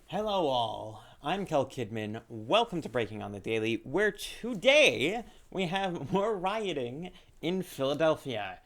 Hello, all. I'm Kel Kidman. Welcome to Breaking on the Daily, where today we have more rioting in Philadelphia.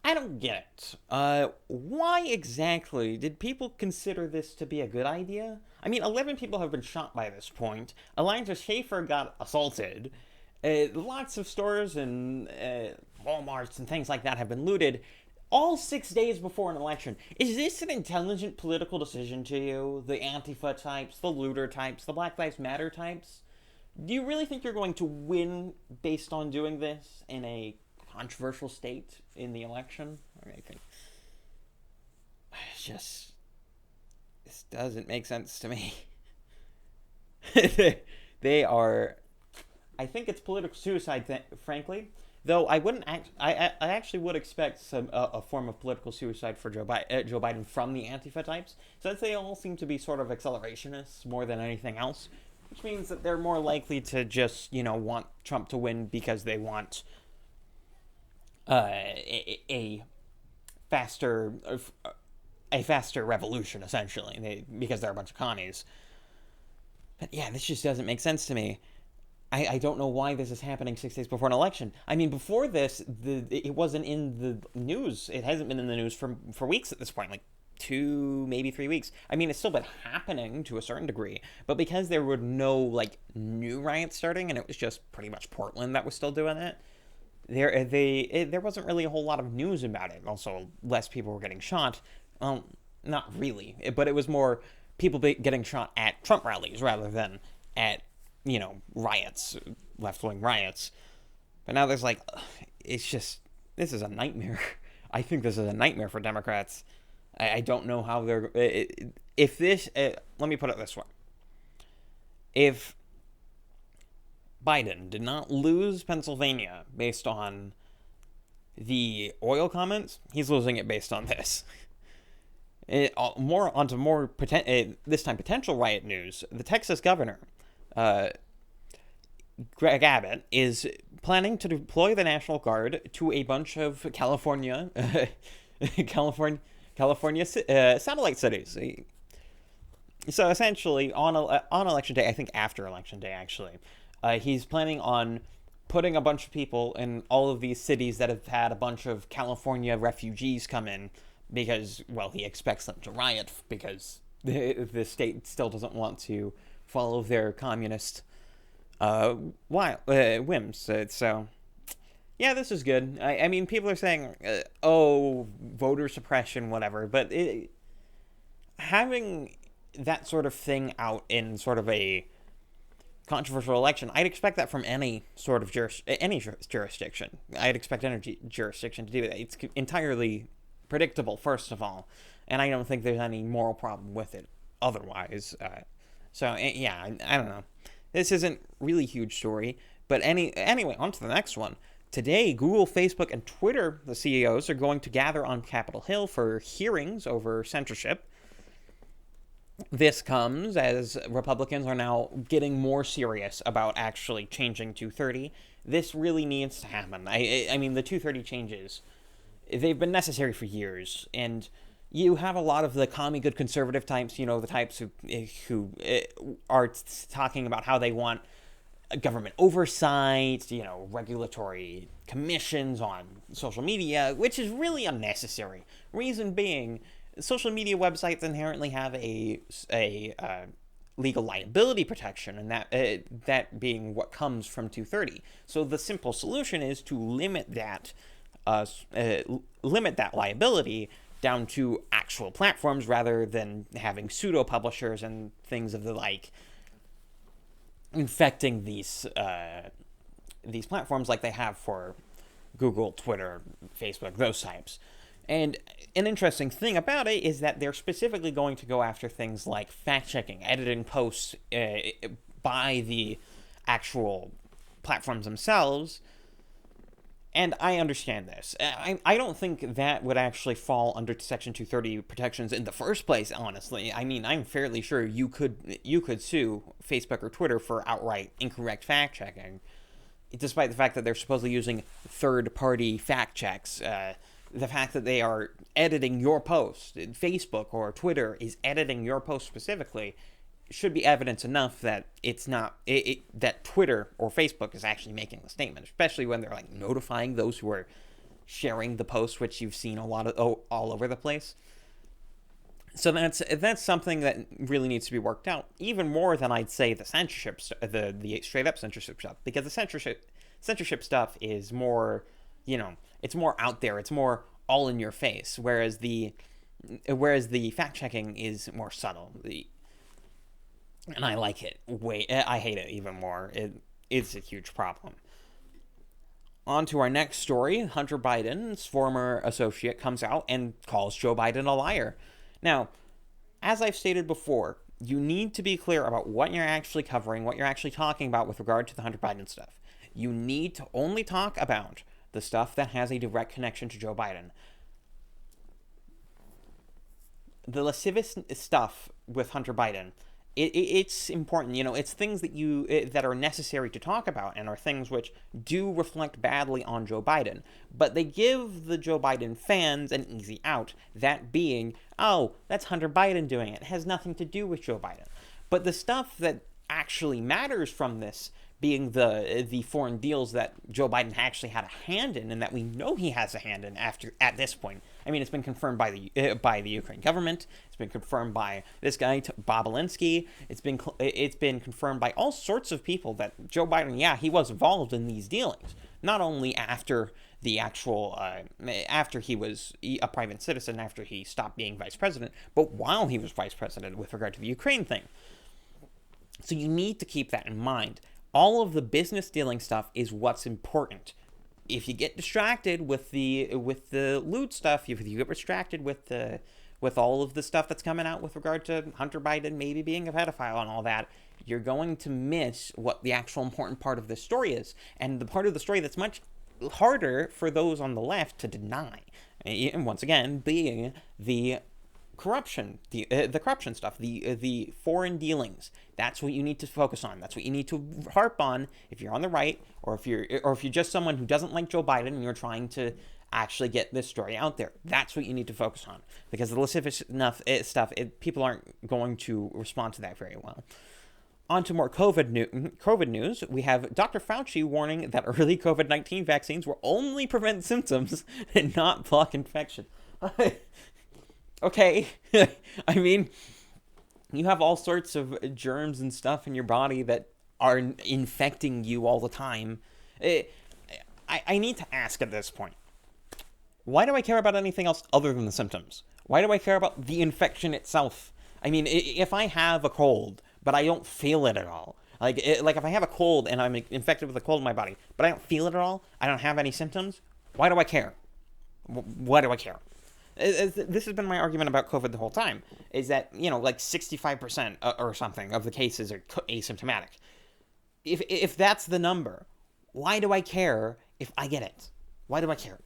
I don't get it. Why exactly did people consider this to be a good idea? I mean, 11 people have been shot by this point. Eliza Schaefer got assaulted. Lots of stores and Walmarts and things like that have been looted all 6 days before an election. Is this an intelligent political decision to you? The Antifa types, the looter types, the Black Lives Matter types? Do you really think you're going to win based on doing this in a controversial state in the election? I think it's just this doesn't make sense to me. They are. I think it's political suicide, frankly. Though I wouldn't act, I actually would expect a form of political suicide for Joe Biden from the Antifa types, since they all seem to be sort of accelerationists more than anything else, which means that they're more likely to just want Trump to win because they want a faster a faster revolution, essentially, because they're a bunch of commies. But yeah, this just doesn't make sense to me. I don't know why this is happening 6 days before an election. I mean, before this, it wasn't in the news. It hasn't been in the news for weeks at this point, like 2, maybe 3 weeks. I mean, it's still been happening to a certain degree, but because there were no like new riots starting, and it was just pretty much Portland that was still doing it, there wasn't really a whole lot of news about it. Also, less people were getting shot. Well, not really, but it was more people getting shot at Trump rallies rather than at riots, left-wing riots. But now there's like, it's just, this is a nightmare. I think this is a nightmare for Democrats. I don't know how they're, if this, let me put it this way. If Biden did not lose Pennsylvania based on the oil comments, he's losing it based on this. More this time potential riot news. The Texas governor, Greg Abbott, is planning to deploy the National Guard to a bunch of California satellite cities. So essentially, on election day, I think after election day, actually, he's planning on putting a bunch of people in all of these cities that have had a bunch of California refugees come in because, well, he expects them to riot because the state still doesn't want to follow their communist whims. So, yeah, this is good. I mean, people are saying, oh, voter suppression, whatever, but having that sort of thing out in sort of a controversial election, I'd expect that from any sort of jurisdiction. I'd expect any jurisdiction to do that. It's entirely predictable, first of all, and I don't think there's any moral problem with it otherwise. So yeah, I don't know. This isn't really a huge story, but anyway, on to the next one. Today, Google, Facebook, and Twitter, the CEOs, are going to gather on Capitol Hill for hearings over censorship. This comes as Republicans are now getting more serious about actually changing 230. This really needs to happen. I mean, the 230 changes, they've been necessary for years, and you have a lot of the commie good conservative types, the types who are talking about how they want government oversight, regulatory commissions on social media, which is really unnecessary. Reason being, social media websites inherently have a legal liability protection, and that being what comes from 230. So the simple solution is to limit that liability down to actual platforms rather than having pseudo publishers and things of the like infecting these platforms like they have for Google, Twitter, Facebook, those types. And an interesting thing about it is that they're specifically going to go after things like fact-checking, editing posts by the actual platforms themselves. And I understand this. I don't think that would actually fall under Section 230 protections in the first place, honestly. I mean, I'm fairly sure you could sue Facebook or Twitter for outright incorrect fact-checking, despite the fact that they're supposedly using third-party fact checks the fact that they are editing your post, Facebook or Twitter is editing your post specifically, should be evidence enough that it's not that Twitter or Facebook is actually making the statement, especially when they're like notifying those who are sharing the post, which you've seen a lot of all over the place. So that's something that really needs to be worked out, even more than I'd say the censorship, the straight up censorship stuff, because the censorship stuff is more, it's more out there, it's more all in your face, whereas the fact checking is more subtle. And I like it. I hate it even more. It's a huge problem. On to our next story. Hunter Biden's former associate comes out and calls Joe Biden a liar. Now, as I've stated before, you need to be clear about what you're actually covering, what you're actually talking about with regard to the Hunter Biden stuff. You need to only talk about the stuff that has a direct connection to Joe Biden. The lascivious stuff with Hunter Biden, it's important. It's things that are necessary to talk about and are things which do reflect badly on Joe Biden. But they give the Joe Biden fans an easy out, that being, oh, that's Hunter Biden doing it. It has nothing to do with Joe Biden. But the stuff that actually matters from this, being the foreign deals that Joe Biden actually had a hand in, and that we know he has a hand in at this point. I mean, it's been confirmed by the Ukraine government. It's been confirmed by this guy Bob Alinsky. It's been confirmed by all sorts of people that Joe Biden, he was involved in these dealings. Not only after the actual after he was a private citizen, after he stopped being vice president, but while he was vice president with regard to the Ukraine thing. So you need to keep that in mind. All of the business dealing stuff is what's important. If you get distracted with the lewd stuff, if you get distracted with all of the stuff that's coming out with regard to Hunter Biden maybe being a pedophile and all that, you're going to miss what the actual important part of this story is, and the part of the story that's much harder for those on the left to deny. And once again, being the corruption, the corruption stuff, the foreign dealings. That's what you need to focus on. That's what you need to harp on if you're on the right, or if you're just someone who doesn't like Joe Biden and you're trying to actually get this story out there. That's what you need to focus on, because the lascivious stuff, people aren't going to respond to that very well. On to more COVID news. We have Dr. Fauci warning that early COVID-19 vaccines will only prevent symptoms and not block infection. Okay, I mean, you have all sorts of germs and stuff in your body that are infecting you all the time. I need to ask at this point, why do I care about anything else other than the symptoms? Why do I care about the infection itself? I mean, if I have a cold, but I don't feel it at all, like if I have a cold and I'm infected with a cold in my body, but I don't feel it at all, I don't have any symptoms, why do I care? Why do I care? This has been my argument about COVID the whole time, is that, like 65% or something of the cases are asymptomatic. If that's the number, why do I care if I get it? Why do I care?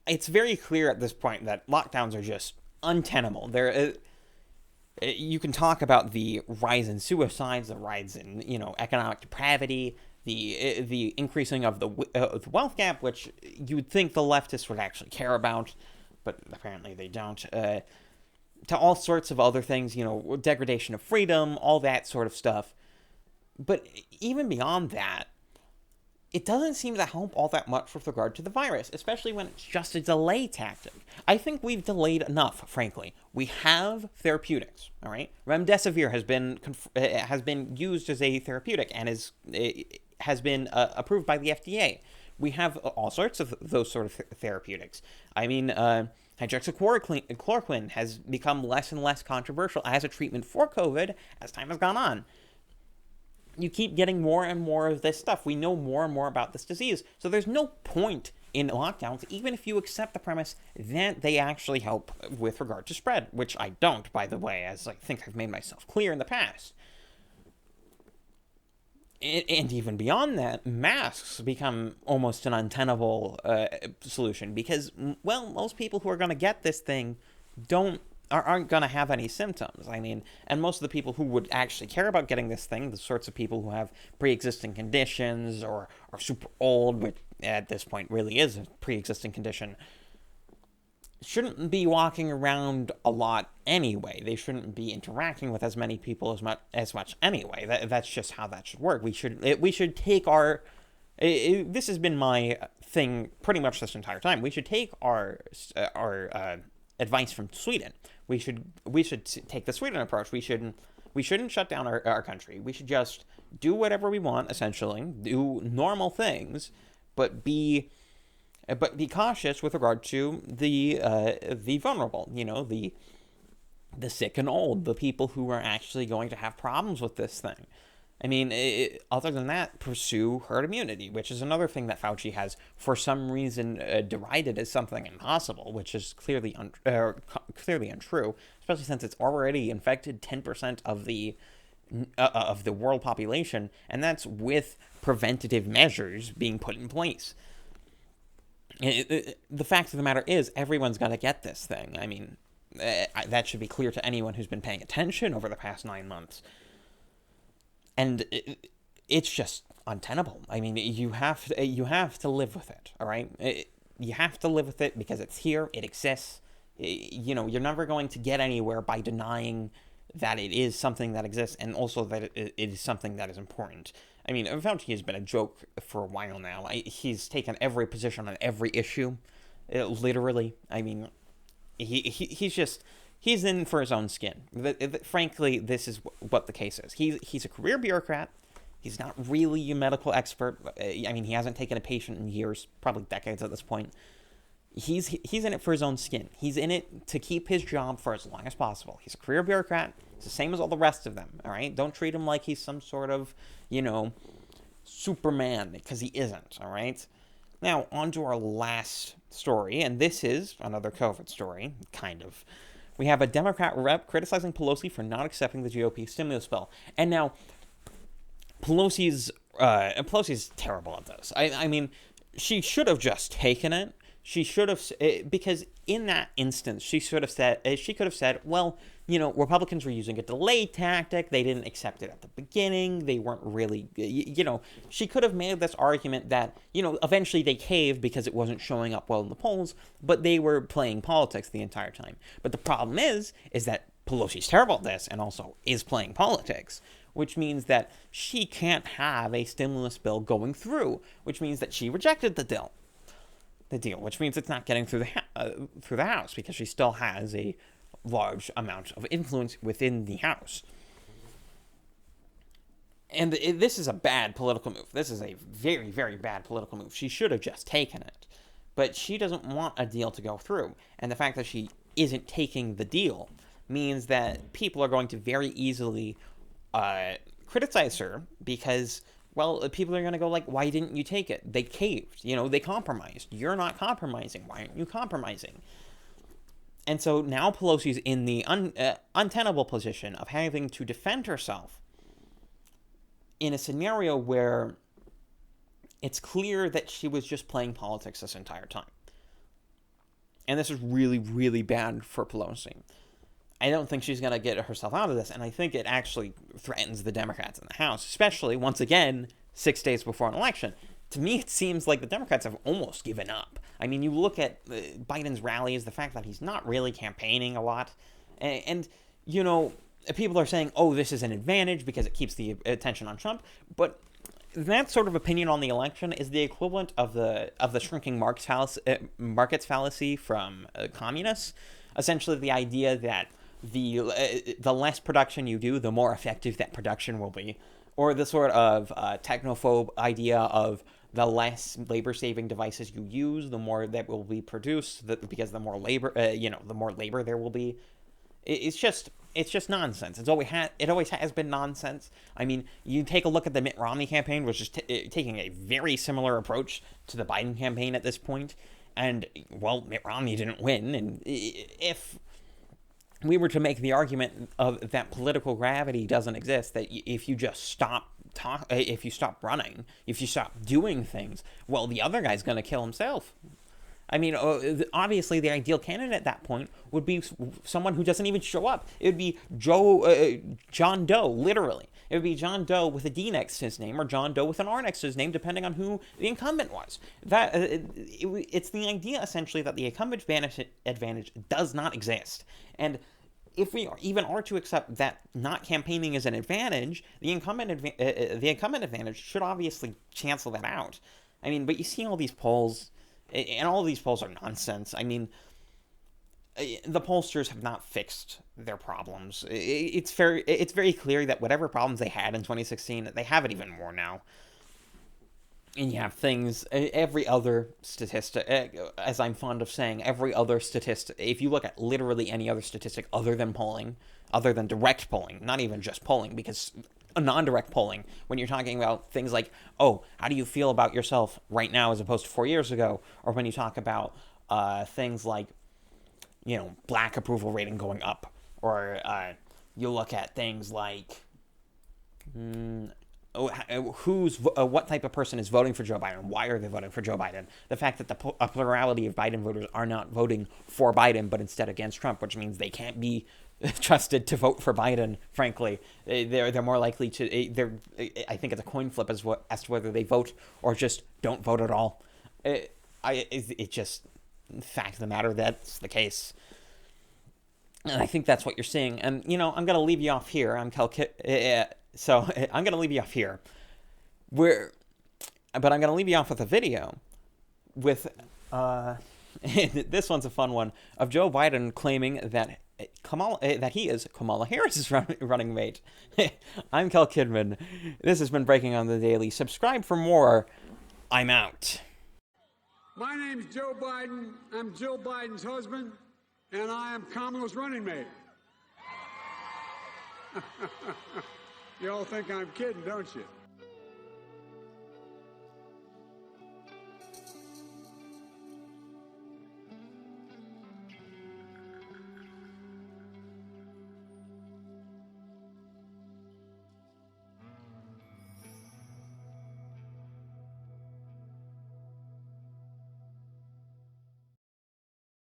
It's very clear at this point that lockdowns are just untenable. You can talk about the rise in suicides, the rise in, economic depravity, the increasing of the wealth gap, which you would think the leftists would actually care about, but apparently they don't, to all sorts of other things, degradation of freedom, all that sort of stuff. But even beyond that, it doesn't seem to help all that much with regard to the virus, especially when it's just a delay tactic. I think we've delayed enough, frankly. We have therapeutics, all right? Remdesivir has been used as a therapeutic and has been approved by the FDA. We have all sorts of those sort of therapeutics. I mean, hydroxychloroquine has become less and less controversial as a treatment for COVID as time has gone on. You keep getting more and more of this stuff. We know more and more about this disease. So there's no point in lockdowns, even if you accept the premise that they actually help with regard to spread, which I don't, by the way, as I think I've made myself clear in the past. And even beyond that, masks become almost an untenable solution because, well, most people who are going to get this thing aren't going to have any symptoms. I mean, and most of the people who would actually care about getting this thing, the sorts of people who have pre-existing conditions or are super old, at this point really is a pre-existing condition, shouldn't be walking around a lot anyway. They shouldn't be interacting with as many people as much anyway. That's just how that should work. We should take our this has been my thing pretty much this entire time. We should take our advice from Sweden. We should take the Sweden approach. We shouldn't shut down our country. We should just do whatever we want, essentially, do normal things, but be cautious with regard to the vulnerable, the sick and old, the people who are actually going to have problems with this thing. I mean, other than that, pursue herd immunity, which is another thing that Fauci has, for some reason, derided as something impossible, which is clearly untrue, especially since it's already infected 10% of the world population, and that's with preventative measures being put in place. The fact of the matter is, everyone's going to get this thing. I mean, that should be clear to anyone who's been paying attention over the past 9 months. And it's just untenable. I mean, you have to live with it, all right? You have to live with it because it's here, it exists. You're never going to get anywhere by denying that it is something that exists, and also that it is something that is important. I mean, Fauci has been a joke for a while now. He's taken every position on every issue, literally. I mean, he's in for his own skin. Frankly, this is what the case is. He's a career bureaucrat. He's not really a medical expert. I mean, he hasn't taken a patient in years, probably decades at this point. He's in it for his own skin. He's in it to keep his job for as long as possible. He's a career bureaucrat. He's the same as all the rest of them, all right? Don't treat him like he's some sort of, Superman, because he isn't, all right? Now, on to our last story, and this is another COVID story, kind of. We have a Democrat rep criticizing Pelosi for not accepting the GOP stimulus bill. And now, Pelosi's terrible at this. I mean, she should have just taken it. She should have, because in that instance, she could have said, well, Republicans were using a delay tactic. They didn't accept it at the beginning. They weren't really, she could have made this argument that, eventually they caved because it wasn't showing up well in the polls, but they were playing politics the entire time. But the problem is that Pelosi's terrible at this and also is playing politics, which means that she can't have a stimulus bill going through, which means that she rejected the deal, which means it's not getting through the House because she still has a large amount of influence within the House. And this is a bad political move. This is a very, very bad political move. She should have just taken it. But she doesn't want a deal to go through. And the fact that she isn't taking the deal means that people are going to very easily criticize her because, well, people are going to go like, why didn't you take it? They caved. They compromised. You're not compromising. Why aren't you compromising? And so now Pelosi's in the untenable position of having to defend herself in a scenario where it's clear that she was just playing politics this entire time. And this is really, really bad for Pelosi. I don't think she's going to get herself out of this, and I think it actually threatens the Democrats in the House, especially, once again, 6 days before an election. To me, it seems like the Democrats have almost given up. I mean, you look at Biden's rallies, the fact that he's not really campaigning a lot, and people are saying, oh, this is an advantage because it keeps the attention on Trump, but that sort of opinion on the election is the equivalent of the shrinking markets fallacy from communists. Essentially, the idea that the less production you do, the more effective that production will be, or the sort of technophobe idea of the less labor-saving devices you use, the more that will be produced, because the more labor, the more labor there will be. It's just nonsense. It always has been nonsense. I mean, you take a look at the Mitt Romney campaign, which is taking a very similar approach to the Biden campaign at this point. And, well, Mitt Romney didn't win. And if we were to make the argument of that political gravity doesn't exist, that if you just stop running, if you stop doing things, well, the other guy's going to kill himself. I mean, obviously, the ideal candidate at that point would be someone who doesn't even show up. It would be John Doe, literally. It would be John Doe with a D next to his name, or John Doe with an R next to his name, depending on who the incumbent was. It's the idea, essentially, that the incumbent advantage does not exist. And if we even are to accept that not campaigning is an advantage, the incumbent advantage should obviously cancel that out. I mean, but you see all these polls, and all of these polls are nonsense. I mean, the pollsters have not fixed their problems. It's very clear that whatever problems they had in 2016, they have it even more now. And you have things, every other statistic, as I'm fond of saying, every other statistic, if you look at literally any other statistic other than polling, other than direct polling, not even just polling, because non-direct polling, when you're talking about things like, oh, how do you feel about yourself right now as opposed to 4 years ago, or when you talk about things like, you know, black approval rating going up, or you look at things like what type of person is voting for Joe Biden? Why are they voting for Joe Biden? The fact that a plurality of Biden voters are not voting for Biden, but instead against Trump, which means they can't be trusted to vote for Biden. Frankly, they're more likely to. I think it's a coin flip as to whether they vote or just don't vote at all. It just fact of the matter, that's the case. And I think that's what you're seeing. And, you know, I'm going to leave you off here. So I'm going to leave you off here. But I'm going to leave you off with a video with, this one's a fun one, of Joe Biden claiming that that he is Kamala Harris's running mate. I'm Kel Kidman. This has been Breaking on the Daily. Subscribe for more. I'm out. My name's Joe Biden. I'm Jill Biden's husband, and I am Kamala's running mate. You all think I'm kidding, don't you?